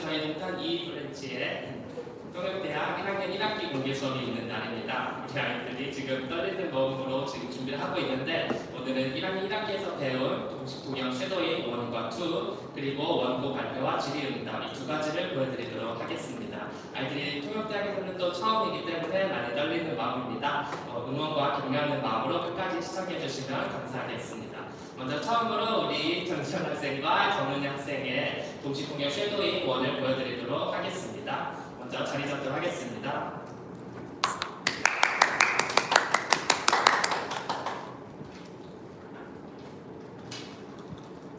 저희 동탄 2브랜치에 통역대학 1학년 1학기 공개 수업이 있는 날입니다. 우리 아이들이 지금 떨리는 마음으로 지금 준비를 하고 있는데, 오늘은 1학년 1학기에서 배운 동식 통역 섀도잉 1과 2, 그리고 원고 발표와 질의응답 이 두 가지를 보여드리도록 하겠습니다. 아이들이 통역대학에서는 또 처음이기 때문에 많이 떨리는 마음입니다. 응원과 격려하는 마음으로 끝까지 시청해주시면 감사하겠습니다. 먼저 처음으로 우리 정지현 학생과 정은희 학생의 동식 통역 섀도잉 1을 보여드리도록 하겠습니다. 먼저 자리 잡도록 하겠습니다.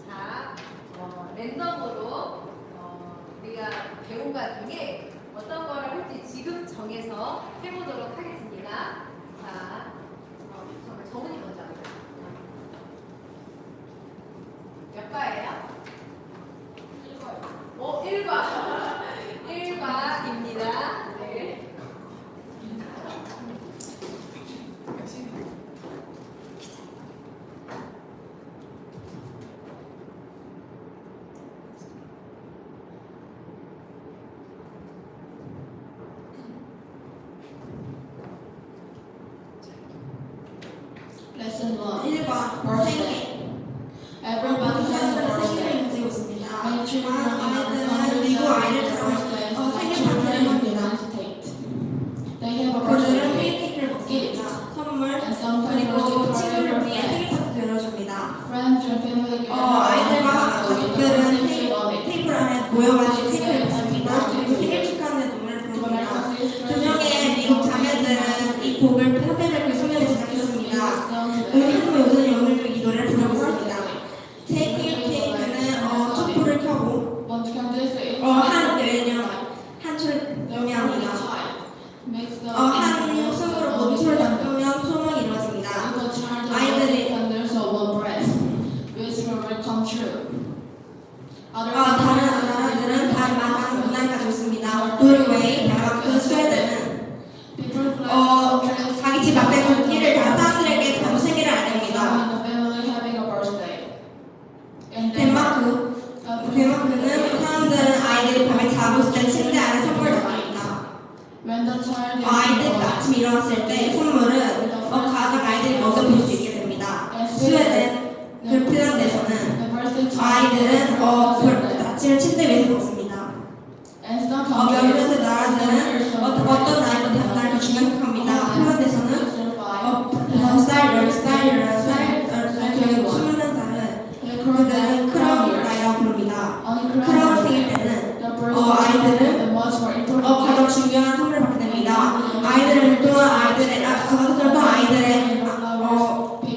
자, 랜덤으로 우리가 배운 것 중에 어떤 거를 할지 지금 정해서 해보도록 하겠습니다. 자, 정은이 먼저 할까요? 몇 과예요? 1과. 1과입니다. 네. 레슨 1 1과 생일. Everybody has a birthday. 가지고 있습니다. 아이들은 미국 아이를 따라 생일 파티를 합니다. 그들은 케이크를 먹습니다. 선물 그리고 친구를 위해 생일 파티를 열어줍니다. 아이들과 가족들은 테이블 안에 모여가지고 케이크를 먹습니다. 그리고 생일 축하하는 노래를 부릅니다. 두 명의 미국 자매들은 이 곡을 팬들에게 소개를 시작했습니다. 우리 한번 여전히 오늘도 이 노래를 부르겠습니다. 케이크는 촛불을 켜고 한 손으로 모기소를 닦으면 소망이 이루어집니다. 아이들이 다른 나라들은 다양한 문화를 가지고 있습니다. 노르웨이, 덴마크, 스웨덴은 자기 집 앞에 국기를 단 사람들에게 바로 생일을 알립니다. 덴마크는 사람들은 아이들이 밤에 자고 있을 때 침대 안에 선물을 놔둡니다. 아이들이 아침에 일어났을 때 선물은 가장 아이들이 먼저 볼 수 있게 됩니다. 스웨덴, 핀란드에서는 아이들은 아침을 침대 위에서 먹습니다. 몇몇 나라들은 어떤 날도 다른 날도 중요합니다. 핀란드에서는 5살, 10살, 20살은 그들은 크라운 나이라고 부릅니다. 크라운 생일 때는 아이들은 가장 중요한 선물을 받게 됩니다. 아이들은 또한 아이들의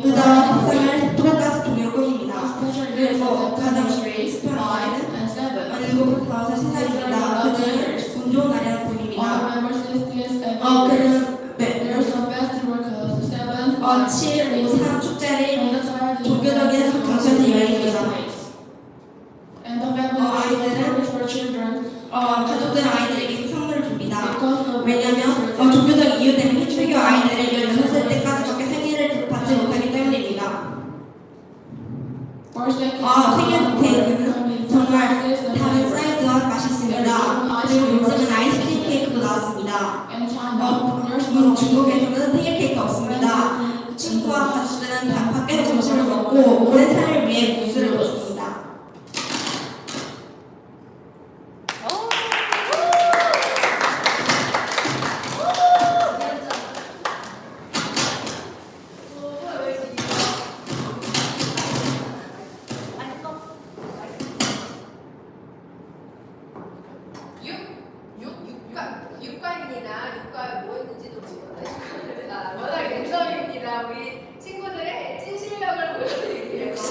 의자와 밥상을 똑같이 종이로 꾸밉니다. 그리고 가장 특별한 아이는 7부터 3살입니다. 그들은 운 좋은 날이라는 부릅니다. 그는 7, 5, 3 축제를 종교적인 방식에서 열립니다. 가족들은 아이들에게 선물을 줍니다. 왜냐하면 종교적 이유 때문에 초교 아이들을 16살 때까지밖에 생일을 받지 못하기 때문입니다. 생일 케이크는 정말 다른 사이즈와 맛있습니다. 그리고 요즘은 아이스크림 케이크도 나왔습니다. 중국에서는 생일 케이크가 없습니다. 친구와 가족들은 밖에서 점심을 먹고 오랜 살을 위해 무술을 먹습니다. 육과입니다. 육과 뭐 했는지도 모르겠어요. 워낙 랜덤입니다. 우리 친구들의 찐 실력을 보여드리기 위해서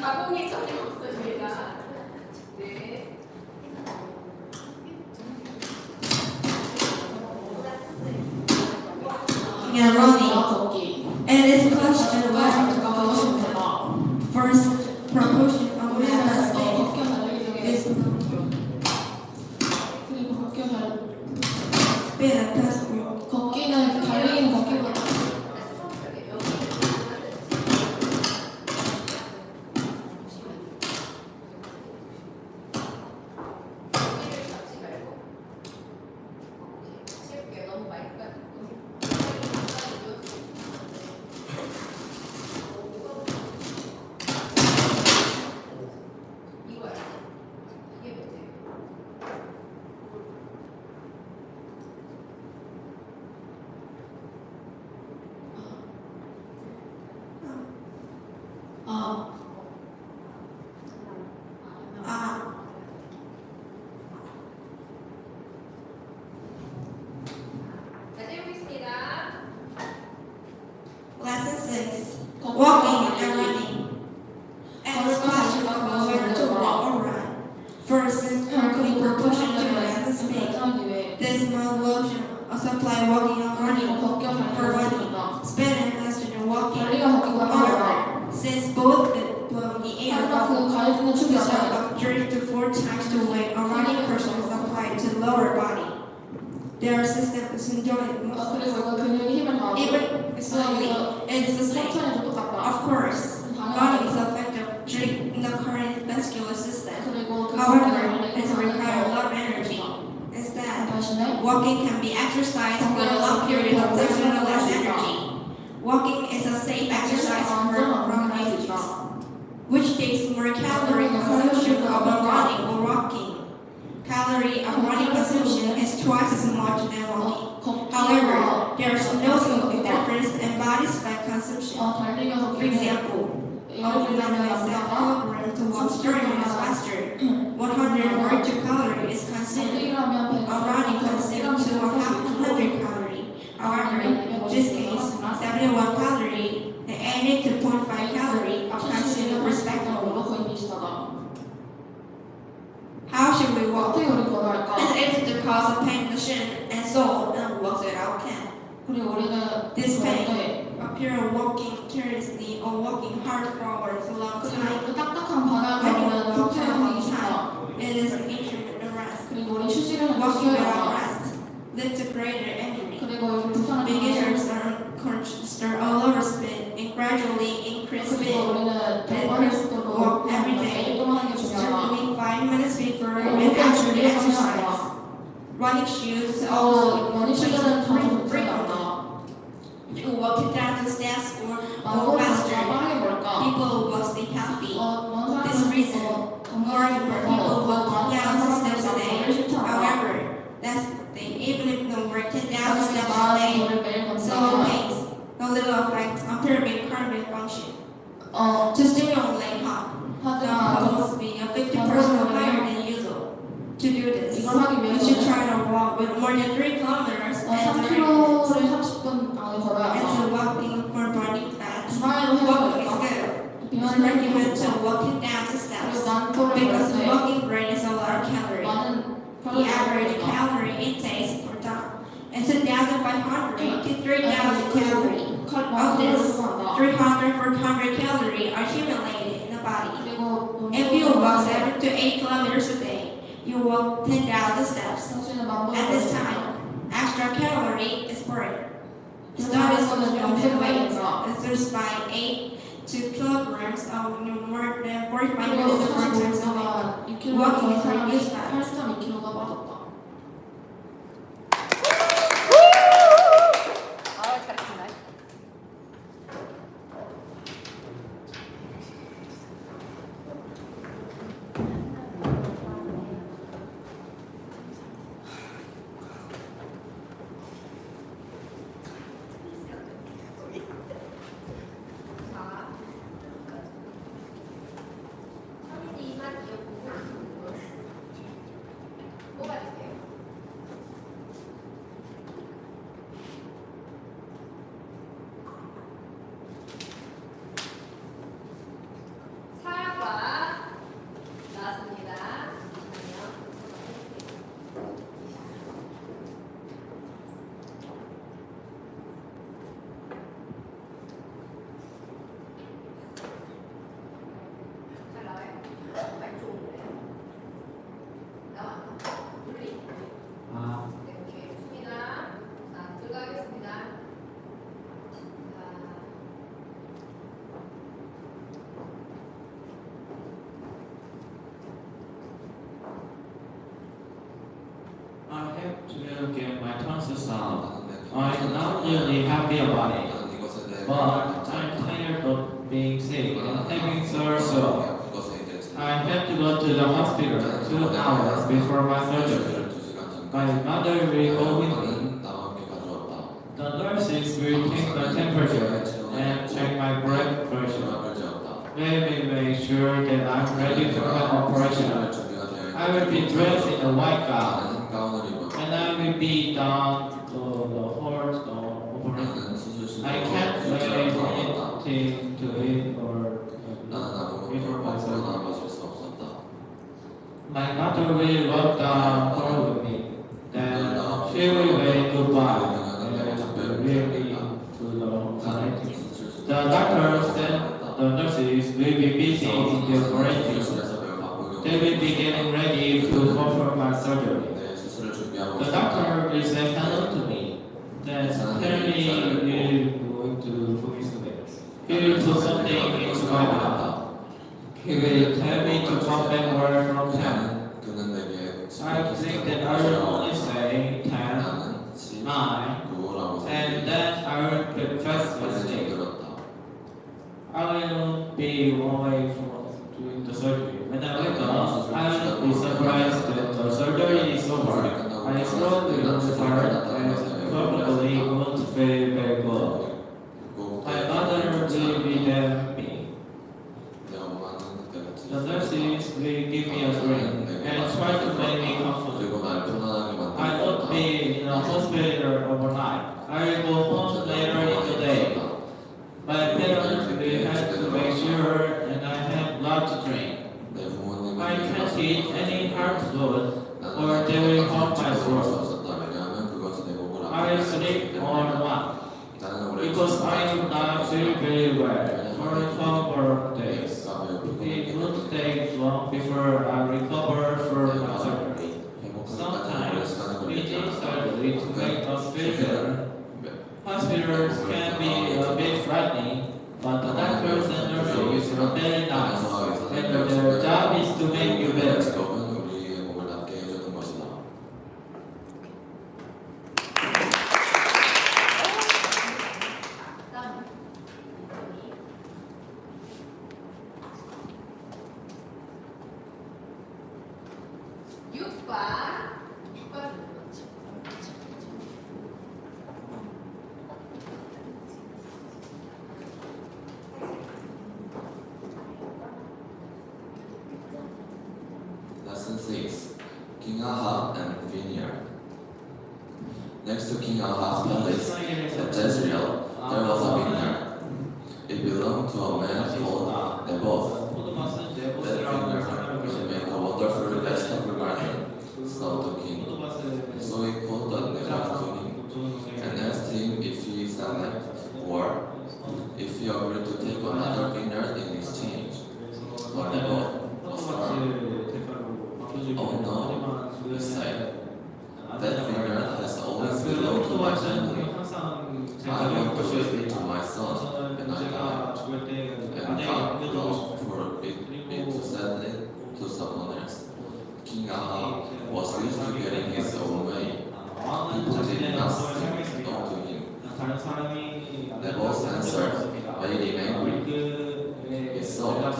가공이 전혀 없습니다. 네. Yeah, Ronnie. And this question was first proportion of Wednesday is 걷기는 달리기는 걷기보다 This month will supply walking and running 이거 벗겨 for 발표 running. 있으니까 Spend and faster than walking. 달리가 벗기고 하다가 However, since both the air 하지만 그 가해지는 the 축이 sum 있어요. of 3 to 4 times the weight of running person is applied to lower body. There are systems enjoying 그리고 이거 근육이 힘을 가하고 even slowly. It's the same. 천천히도 똑같다. Of course, running is effective in the current vascular system. 그리고 그 However, it requires a lot of energy. Instead, 대신에 walking can be exercised for a long period of time with less energy. Walking is a safe exercise for running, which takes more calorie consumption of running or walking. Calorie of running consumption is twice as much than walking. However, there is no significant difference in body fat consumption. 달리면서 For example, 예를 들면 100 남자가 kilograms to walk 30 minutes faster. 142 calories is consumed. 달리려면 A running consumes to 100 calories. However, in this case, 71 calorie and 82.5 calorie are consumed respectively. 거의 비슷하다. How should we walk? 어떻게 우리 걸어갈까? It is the cause of pain in the shin and soul and walks without can. 그리고 우리는 This pain 네. appear walking carelessly or walking hard forward for a long time. 그리고 그 딱딱한 바닥을 툭툭하기 싫다. It is an intermittent rest. 그리고 우리 휴식을 Walking without 쉬어야 rest leads to greater injury. 그리고 이렇게 부상을 Beginners are encouraged to start a lower speed and gradually increase speed. 그리고 우리는 대화를 속도로 Walk every day. 운동을 하는 게 중요하다. Starting 5 minutes before and after the exercise. Running shoes also 러닝 슈즈는 좀 frequently. You walk down the steps or go 마음으로 faster. 빠르게 걸까? People will stay healthy. 먼 This reason, more and more people walk 10,000 steps a day. However, that's the thing. Even if no more 10,000 steps a day, slow pace, no little effect on pyramid cardiac function. To stimulate heart, the heart must be a 50% higher than usual. To do this, 이걸 하기 you 위해서 should try to walk with more than 3 kilometers and 3km를 30분 안에 걸어야 and 한다. to walking for burning fat. 주말에도 Walking is 해야 good. 비만 It's recommended walking down the steps 그리고 난토를 because 때 walking burns a lot of calories. 많은 The average calorie intake per time is 2,500 to 3,000 calories. Of this, 300 to 400 calories are accumulated in the body. 그리고 If you walk 7 to 8 kilometers a day, you walk 10,000 steps. 당신은 만보는 At this time, extra calorie is burned. Studies on the nutrition weights is by 8 to kilograms of more than 45 minutes of times a week. Walking is reduced fat. 8.2kg가 빠졌다. 잘했습니다. 자, 선생님만 이어보고 뽑아주세요. 사과 나왔습니다. 잘 나와요? 많이 좋은데. 나왔나? 물리. 네, 오케이. 좋습니다. 자, 들어가겠습니다. 자. I have to get my tonsils out. I'm not really happy about it, but I'm tired of being sick and having sore throat. I have to go to the hospital 2 hours before my surgery. My mother will go with me. The nurses will take the temperature and check my blood pressure. They will make sure that I'm ready for my operation. I will be dressed in a white gown, and I will be down to the horse operation. I can't wait anything to eat or before my surgery. My mother will walk down hall with me. Then nurses will be busy in their quarantine. They will be getting ready to perform my surgery. 네, 수술을 준비하고 The doctor will say hello to me. Then tell me we're going to he will put something into my mouth. He will tell me to come backward from 10. 그는 내게 I think that I will only say 10, 나는 10, 9, 9라고 and then I will get fast mistake. 들었다. I will be away from doing the surgery. When I wake up, I will be surprised that the surgery is over. I slowly will start and probably won't feel very good. My mother will be there with me. The nurses will give me a drink and try to make me comfortable. I won't be in a hospital overnight. I will go home later in the day. My parents will have to make sure and I have lots to drink. I can't eat any hard food or they will harm my throat. I sleep all night because I do not feel very well for a couple of days. It won't take long before I recover from my surgery. Sometimes we need surgery to make us feel better. Hospitals can be a bit frightening, but the doctors and nurses are very nice, and their job is to make you better. 직업은 우리의 몸을 낫게 해주는 것이다. 다음. 6번. 6번. Lesson 6. King Ahab and Vineyard. Next to King Ahab's palace at Jezreel, there was a vineyard. It belonged to a man called Naboth. That vineyard will make a wonderful vegetable garden, said the king. So he called the Naboth to him and asked him if he select or if he agreed to take another vineyard in exchange. But Naboth was firm. Oh no, he said, that vineyard has always belonged to my family. I want to give it to my son when I die, and God will forbid to sell it to someone else. King Ahab was used to getting his own way. People did not say no to him. Naboth answered, made him angry. He thought,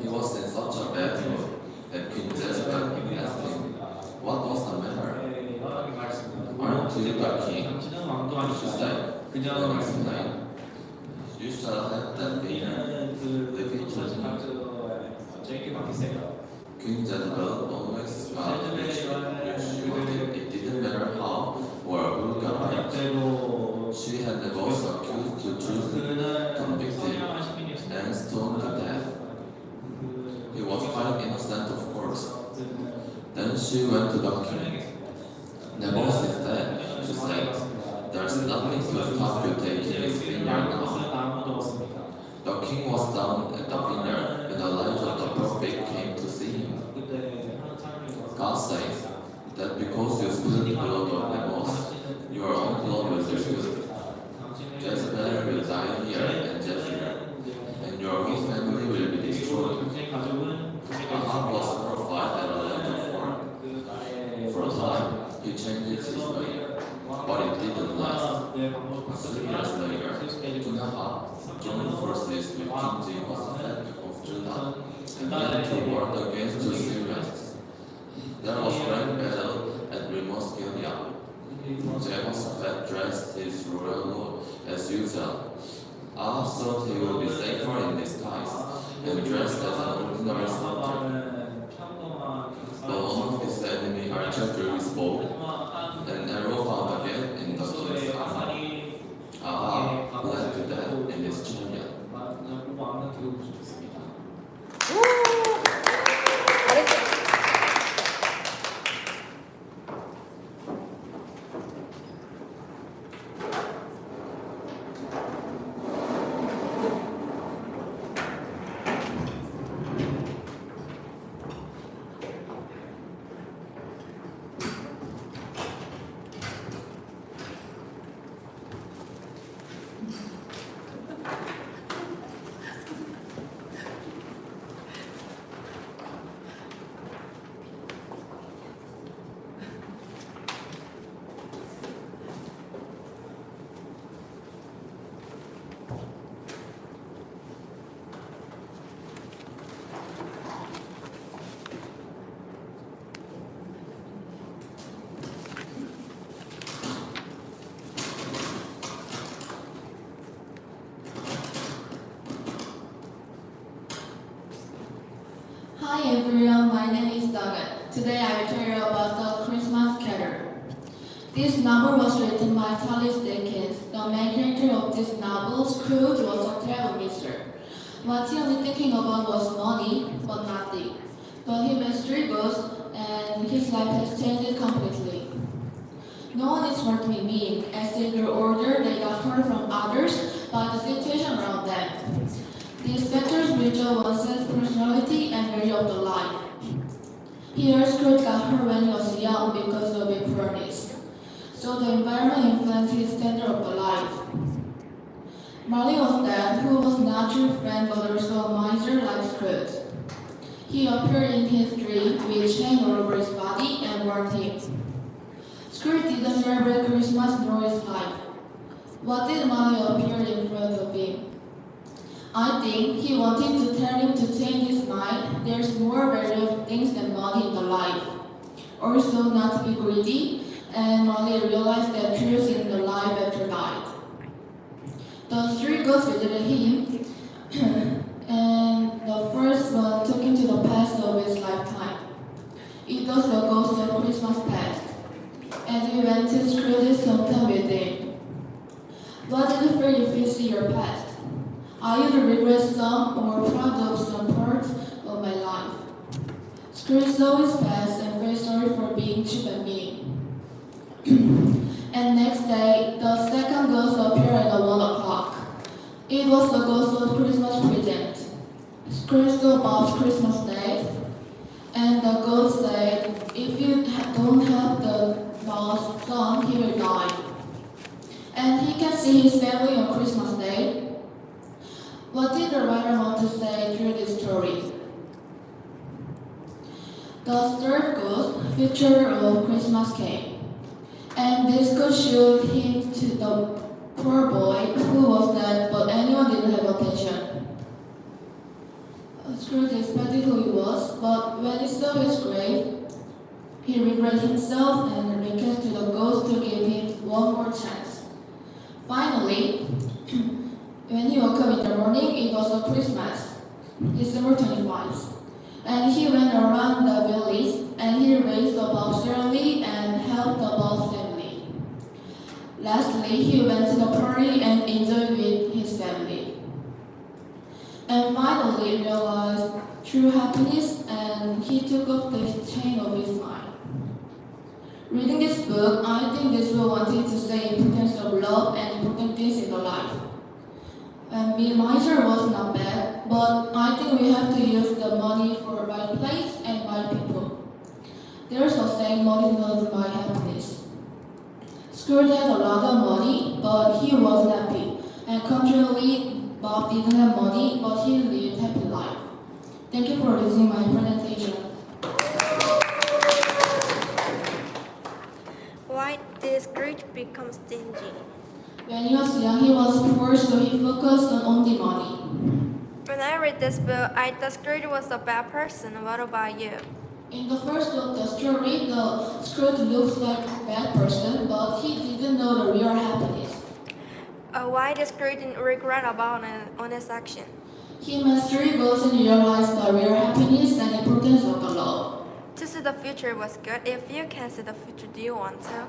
he was in such a bad mood that Queen Jezebel asked him, what was the matter? Aren't you the king? She said, then explained, you shall have that vineyard. Leave it to me. Queen Jezebel always got which it didn't matter how or who got right. She had the boss accused to treason, convicted, and stoned to death. He was quite innocent, of course. Then she went to the king. Naboth is dead, she said. There's nothing to stop you taking his vineyard now. The king was down at the vineyard when Elijah the prophet came to see him. God says that because you spilled the blood of Naboth, your own blood will be spilled. Jezebel will die here and Jezreel, and your whole family will be destroyed. Ahab was horrified at Elijah's word. For a time, he changed his way, but it didn't last. 3 years later, King Ahab joined forces with King Jehoshaphat of Judah and went to war against the Syrians. There was great battle at Ramoth Gilead. Jehoshaphat dressed his royal robe as usual. Ahab thought he would be safer in disguise and dressed as an ordinary soldier. But one of his enemy archer drew his bow, and arrow found a gap in the king's armor. Ahab bled to death in his chariot. Today I will tell you about the Christmas Carol. This novel was written by Charles Dickens. The main character of this novel, Scrooge, was a travel miser. What he only thinking about was money, but nothing. But he met three ghosts, and his life has changed completely. No one is hurt me mean. As they grew older, they got hurt from others by the situation around them. These factors visual one's personality and value of the life. Here, Scrooge got hurt when he was young because of a poorness. So the environment influenced his standard of the life. Marley was dead, who was not a true friend but also a miser like Scrooge. He appeared in his dream with chain all over his body and warned him. Scrooge didn't celebrate Christmas nor his life. What did Marley appear in front of him? I think he wanted to tell him to change his mind. There's more valuable things than money in the life. Also, not to be greedy, and Marley realized the truth in the life after died. The three ghosts visited him, and the first one took him to the past of his lifetime. It was the ghost of Christmas past, and he went to Scrooge's hometown with him. What did you feel if you see your past? Are you to regret some or proud of some parts of my life? Scrooge saw his past and felt sorry for being cheap and mean. And next day, the second ghost appeared at 1 o'clock. It was the ghost of Christmas present. Scrooge saw Bob's Christmas Day, and the ghost said, if you don't help the Bob's son, he will die. And he can see his family on Christmas Day. What did the writer want to say through this story? The third ghost featured of Christmas came, and this ghost showed him to the poor boy who was dead, but anyone didn't have attention. Scrooge expected who he was, but when he saw his grave, he regretted himself and requested the ghost to give him one more chance. Finally, when he woke up in the morning, it was a Christmas, December 25th. And he went around the village, and he raised the Bob ceremony and helped the Bob family. Lastly, he went to the party and enjoyed with his family. And finally realized true happiness, and he took off the chain of his mind. Reading this book, I think this book wanted to say importance of love and important things in the life. And being miser was not bad, but I think we have to use the money for right place and right people. There's a saying, money doesn't buy happiness. Scrooge had a lot of money, but he wasn't happy. And contrarily, Bob didn't have money, but he lived a happy life. Thank you for listening to my presentation. Why did Scrooge become stingy? When he was young, he was poor, so he focused on only money. When I read this book, I thought Scrooge was a bad person. What about you? In the first book, the story, the Scrooge looks like a bad person, but he didn't know the real happiness. Why did Scrooge regret about on his action? He met three ghosts and realized the real happiness and importance of the love. To see the future was good. If you can see the future, do you want to?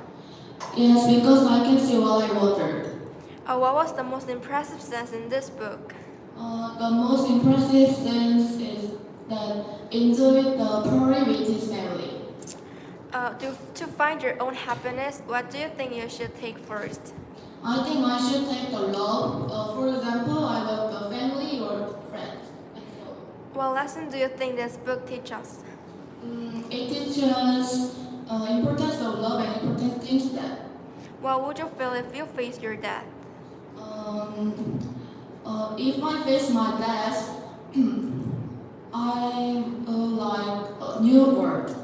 Yes, because I can see what I wanted. What was the most impressive sense in this book? The most impressive sense is that enjoyed the party with his family. To find your own happiness, what do you think you should take first? I think I should take the love. For example, I love the family or friends. And so, What lesson do you think this book teaches us? it teaches importance of love and important things that. What would you feel if you faced your death? If I face my death, I like a new word.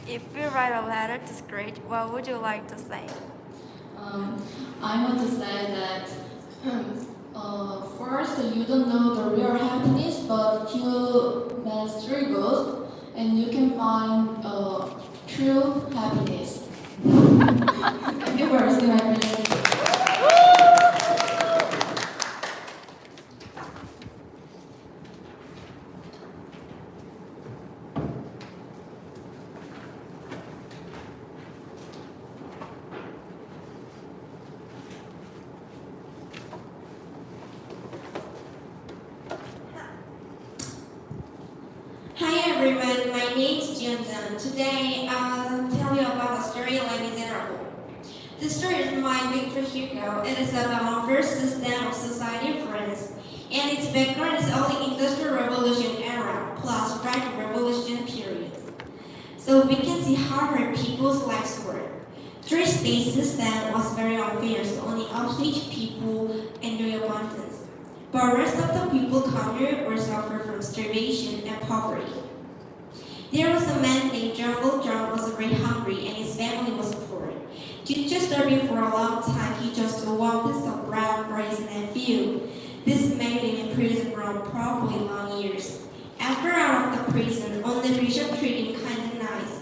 If you write a letter to Scrooge, what would you like to say? I want to say that first you don't know the real happiness, but you met three ghosts and you can find true happiness. Thank you for listening to my presentation. and today I'll tell you about the story Les Miserables. The story is by Victor Hugo. It is about the first system of society in France, and its background is all the Industrial Revolution era plus French Revolution period. So we can see how hard people's lives were. Three-state system was very unfair, so only upstage people enjoy abundance. But the rest of the people countered or suffered from starvation and poverty. There was a man named Jungle John was very hungry and his family was poor. Due to starving for a long time, he just took one piece of bread, rice, and fuel. This made him in prison for probably long years. After out of the prison, only bishop treated him kind and nice.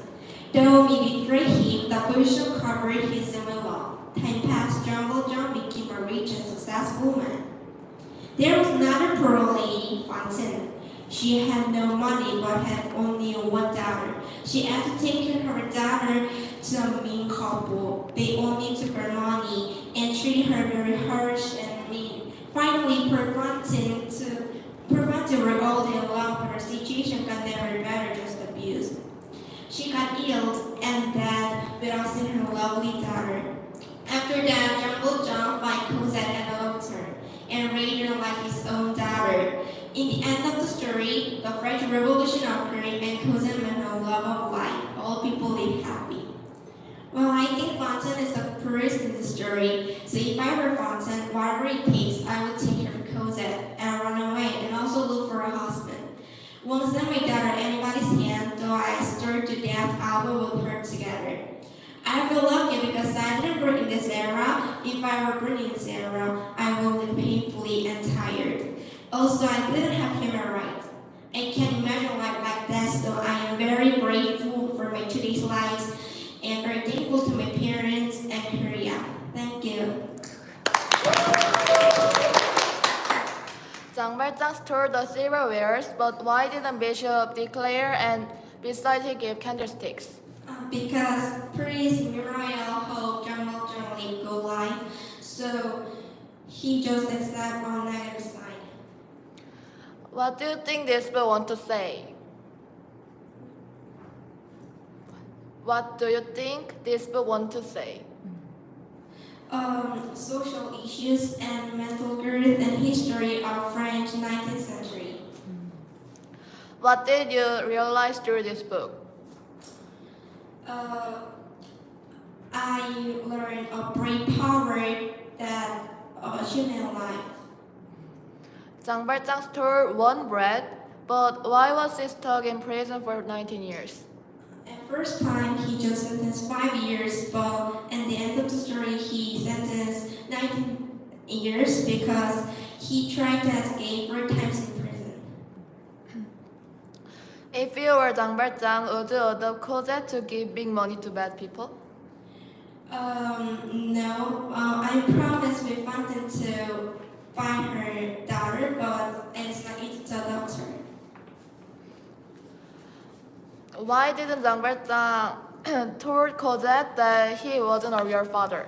Though he betrayed him, the bishop covered his sin with law. Time passed, Jungle John became a rich and successful man. There was another poor lady, Fontaine. She had no money but had only one daughter. She had to take care of her daughter to a mean couple. They only took her money and treated her very harsh and mean. Finally, poor Fontaine were all day long, but her situation got never better, just abused. She got ill and died without seeing her lovely daughter. After that, Jungle John found Cosette and loved her, and raised her like his own daughter. In the end of the story, the French Revolution occurred and Cosette met her love of life. All people lived happy. Well, I think Fontaine is the poorest in the story, so if I were Fontaine, whatever it takes, I would take care of Cosette and run away and also look for a husband. Won't send my daughter anybody's hand, though I starved to death, I will with her together. I feel lucky because I didn't born in this era. If I were born in this era, I would live painfully and tired. Also, I didn't have human rights. I can't imagine life like that, so I am very grateful for my today's lives and very thankful to my parents and Korea. Thank you. 장발장 stole the silverwares, but why didn't Bishop declare and besides he gave candlesticks? Because Priest Muriel hoped Jungle John would go live, so he just accepted on negative side. What do you think this book want to say? What do you think this book want to say? Social issues and mental growth and history of French 19th century. What did you realize through this book? I learned a great power that human life. 장발장 stole one bread, but why was he stuck in prison for 19 years? At first time, he just sentenced 5 years, but at the end of the story, he sentenced 19 years because he tried to escape 4 times in prison. If you were 장발장, would you adopt Cosette to give big money to bad people? No. I promised with Fontaine to find her daughter, but it's not easy to adopt her. Why didn't 장발장 told Cosette that he wasn't a real father?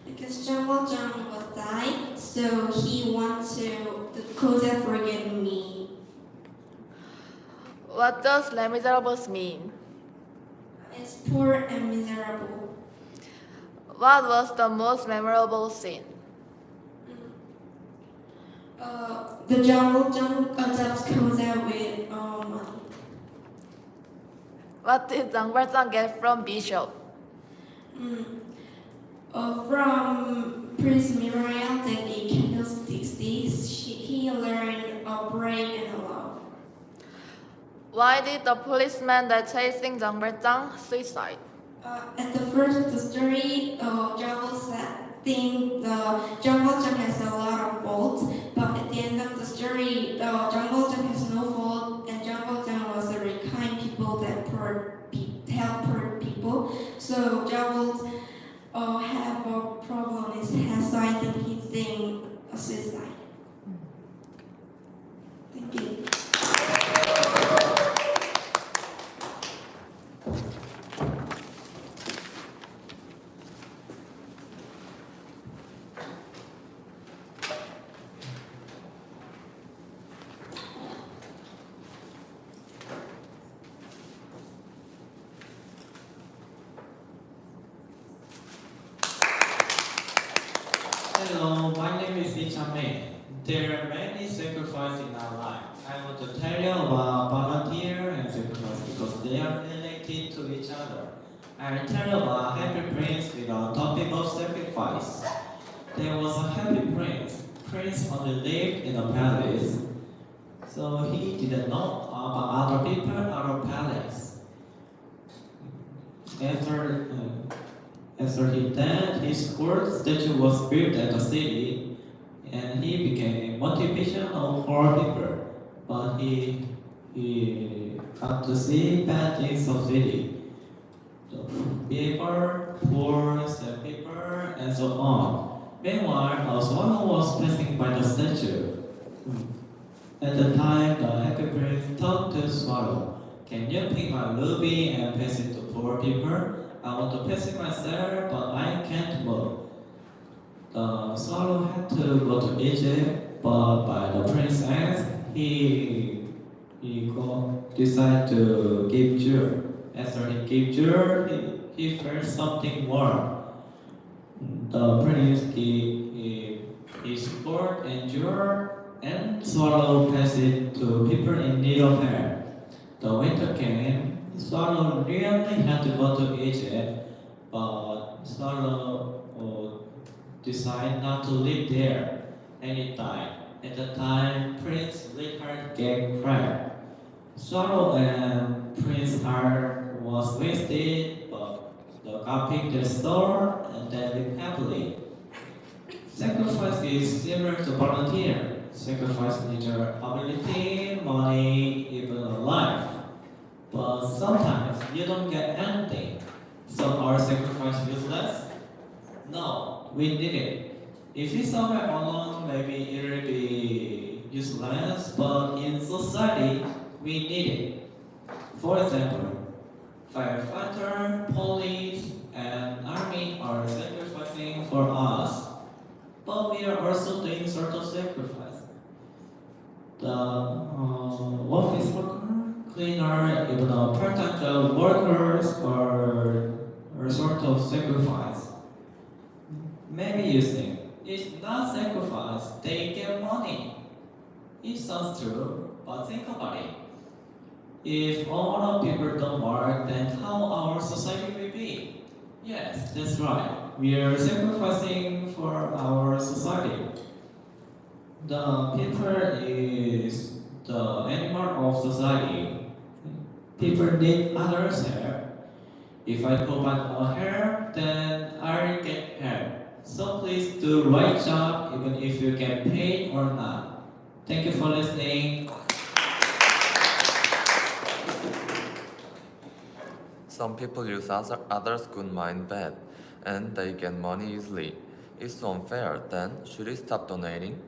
Because Jungle John was died, so he wants to Cosette forgive me. What does Les Miserables mean? It's poor and miserable. What was the most memorable scene? The Jungle John adopts Cosette with money. What did 장발장 get from Bishop? From Prince Muriel, that gave candlesticks. He learned a brave and a love. Why did the policeman that chasing 장발장 suicide? At the first of the story, Jungle think the Jungle John has a lot of faults, but at the end of the story, Jungle John has no fault, and Jungle John was a very kind people that help poor people. So Jungle have a problem in his head, so I think he think suicide. Thank you. Chame. There are many sacrifices in our life. I want to tell you about volunteer and sacrifice because they are related to each other. I'll tell you about Happy Prince with a topic of sacrifice. There was a happy prince. Prince only lived in a palace, so he didn't know about other people in our palace. After he died, his gold statue was built at the city, and he became motivational for people. But he got to see bad things of city. People, poor, sad people, and so on. Meanwhile, a swallow was passing by the statue. At the time, the happy prince talked to the swallow. Can you pick my ruby and pass it to poor people? I want to pass it myself, but I can't move. The swallow had to go to Egypt, but by the prince's ask, he decided to give jewel. After he gave jewel, he felt something warm. The prince gave his sword and jewel, and swallow passed it to people in need of help. The winter came. Swallow really had to go to Egypt, but swallow decided not to live there, and he died. At the time, Prince Richard gave cry. Swallow and Prince Heart was wasted, but the God picked their soul and then lived happily. Sacrifice is similar to volunteer. Sacrifice needs your ability, money, even a life. But sometimes you don't get anything. So our sacrifice useless? No, we need it. If we survive alone, maybe it will be useless, but in society, we need it. For example, firefighter, police, and army are sacrificing for us. But we are also doing sort of sacrifice. The office worker, cleaner, even a part-time job workers are sort of sacrifice. Maybe you think, it's not sacrifice, they get money. It sounds true, but think about it. If all of people don't work, then how our society will be? Yes, that's right. We are sacrificing for our society. The people is the animal of society. People need others' help. If I provide a help, then I'll get help. So please do the right job even if you get paid or not. Thank you for listening. Some people use others' good mind bad, and they get money easily. It's so unfair. Then should we stop donating?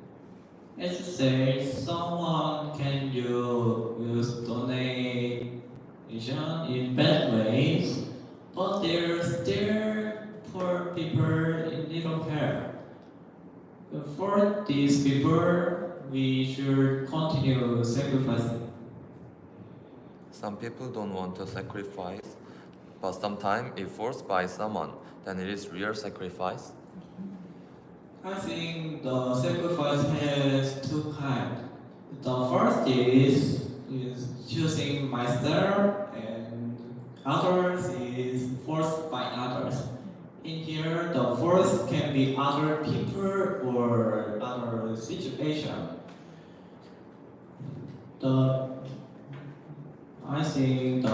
As you say, someone can use donation in bad ways, but there are still poor people in need of help. For these people, we should continue sacrificing. Some people don't want to sacrifice, but sometimes if forced by someone, then it is real sacrifice. I think the sacrifice has two kinds. The first is choosing myself, and others is forced by others. In here, the force can be other people or other situation. I think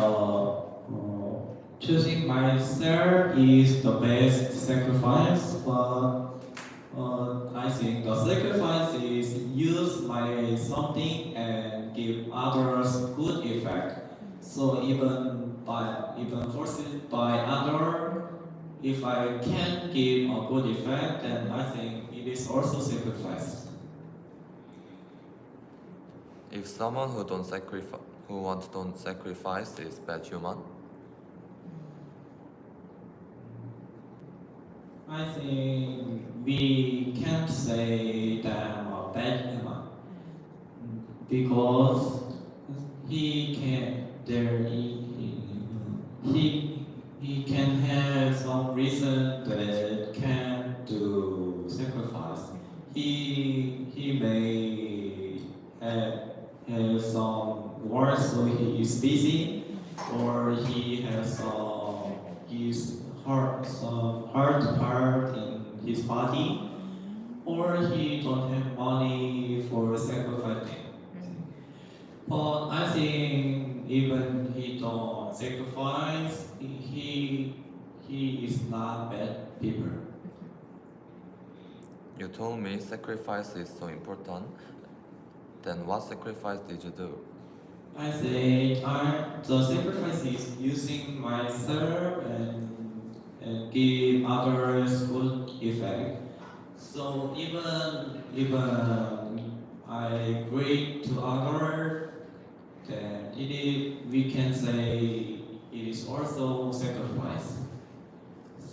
choosing myself is the best sacrifice, but I think the sacrifice is use my something and give others good effect. So even forced by other, if I can give a good effect, then I think it is also sacrifice. If someone who don't sacrifice is bad human, I think we can't say that I'm a bad human because he can have some reason that can do sacrifice. He his heart, some hard part in his body, or he don't have money for sacrificing. But I think even he don't sacrifice, he is not bad people. You told me sacrifice is so important. Then what sacrifice did you do? I say the sacrifice is using myself and give others good effect. So even I great to others, then we can say it is also sacrifice.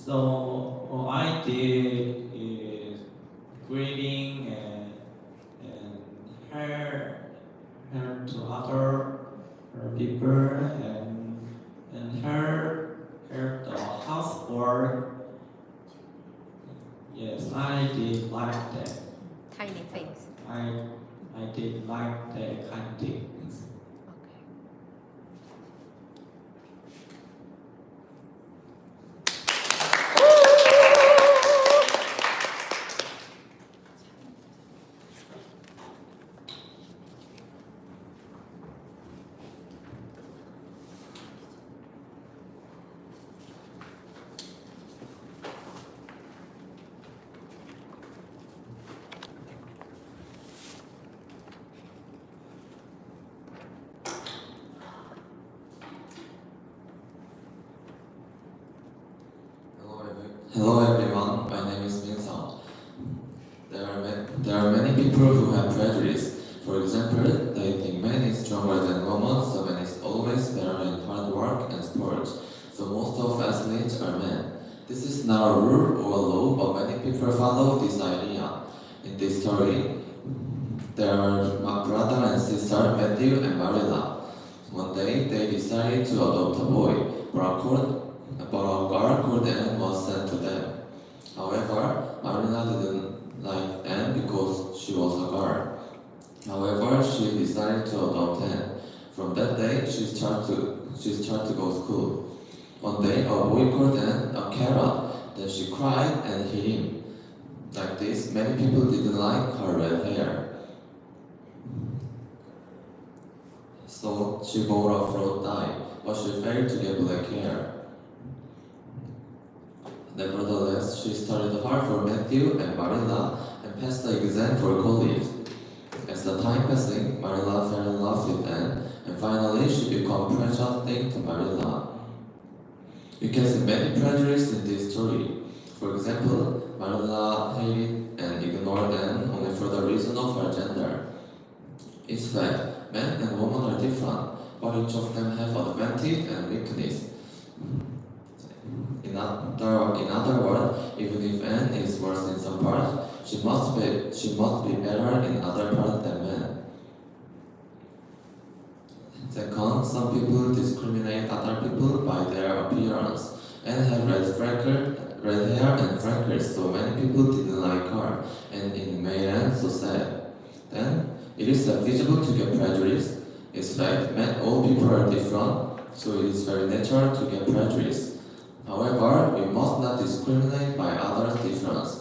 So what I did is greeting and help to other people and help the housework. Yes, I did like that. Tiny things. I did like that kind of things. Okay. Hello everyone, my name is Min-sung. There are many people who have prejudice. For example, they think man is stronger than woman, so man is always better in hard work and sports. So most of athletes are men. This is not a rule or a law, but many people follow this idea. In this story, there are my brother and sister Matthew and Marilla. One day, they decided to adopt a boy, but a girl called Anne was sent to them. However, Marina didn't like Anne because she was a girl. However, she decided to adopt Anne. From that day, she started to go to school. One day, a boy called Anne a carrot. Then she cried and hit him. Like this, many people didn't like her red hair. So she bought a fruit dye, but she failed to get black hair. Nevertheless, she studied hard for Matthew and Marilla and passed the exam for college. As the time passing, Marilla fell in love with Anne, and finally she became precious thing to Marilla. You can see many prejudices in this story. For example, Marilla hated and ignored Anne only for the reason of her gender. In fact, men and women are different, but each of them have advantage and weakness. In other words, even if Anne is worse in some parts, she must be better in other parts than men. Second, some people discriminate other people by their appearance. Anne had red hair and freckles, so many people didn't like her, and it made Anne so sad. Then, it is visible to get prejudice. In fact, all people are different, so it is very natural to get prejudice. However, we must not discriminate by others' difference.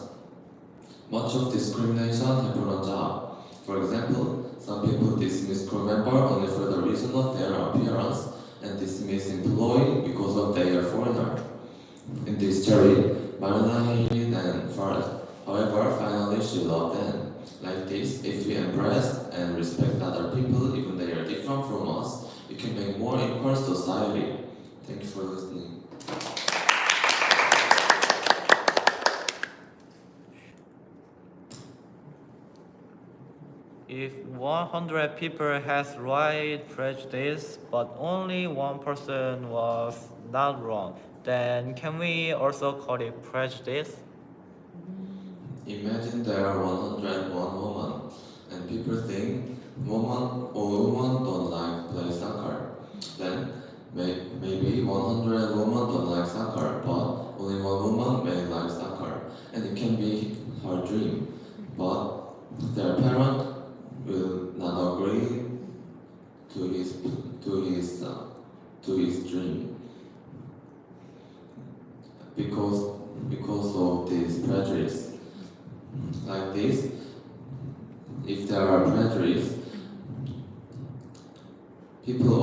Much of discrimination happens on job. For example, some people dismiss crew member only for the reason of their appearance and dismiss employee because of their foreigner. In this story, Marina hated Anne first. However, finally she loved Anne. Like this, if we embrace and respect other people, even they are different from us, we can make more equal society. Thank you for listening. If 100 people has right prejudice, but only one person was not wrong, then can we also call it prejudice? Imagine there are 101 women, and people think all women don't like play soccer. Then maybe 100 women don't like soccer, but only one woman may like soccer, and it can be her dream. But their parent will not agree to his dream. because of this prejudice. Like this, if there are prejudice, people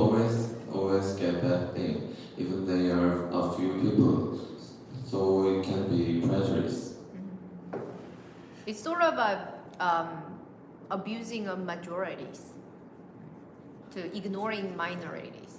always get bad thing, even there are a few people. So it can be prejudice. It's sort of a abusing of majorities to ignoring minorities.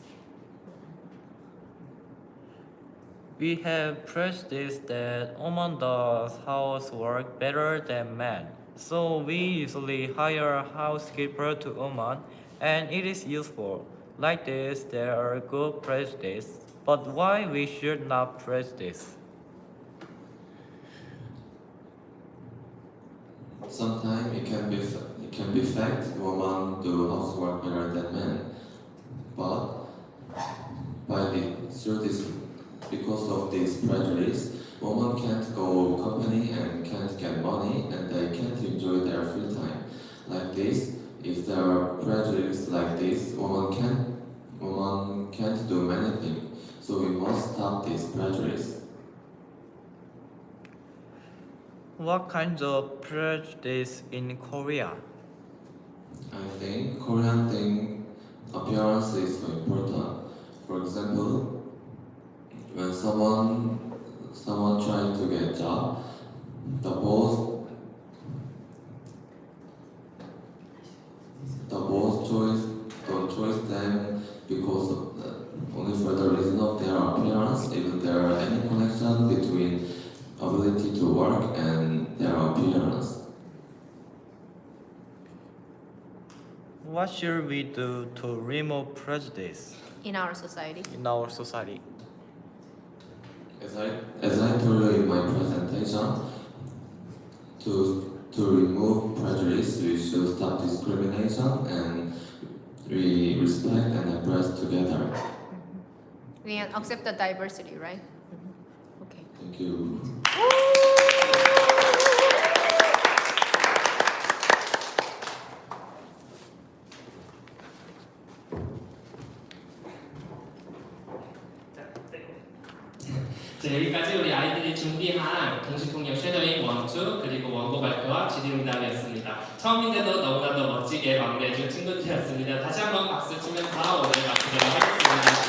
We have prejudice that woman does housework better than men. So we usually hire a housekeeper to woman, and it is useful. Like this, there are good prejudice. But why we should not prejudice? Sometimes it can be fact women do housework better than men, but because of this prejudice, women can't go company and can't get money and they can't enjoy their free time. Like this, if there are prejudice like this, women can't do many things. So we must stop this prejudice. What kinds of prejudice in Korea? I think Korean thing appearance is so important. For example, when someone trying to get a job, the boss don't choose them because of only for the reason of their appearance, even there are any connection between ability to work and their appearance. What should we do to remove prejudice In our society. in our society? As I told you in my presentation, to remove prejudice, we should stop discrimination and we respect and embrace together. And accept the diversity, right? Okay. Thank you. 자, 여기까지 우리 아이들이 준비한 동시통역 쉐도잉 1, 2 그리고 원고 발표와 질의응답이었습니다. 처음인데도 너무나도 멋지게 마무리해준 친구들이었습니다. 다시 한번 박수 치면서 오늘 마치도록 하겠습니다.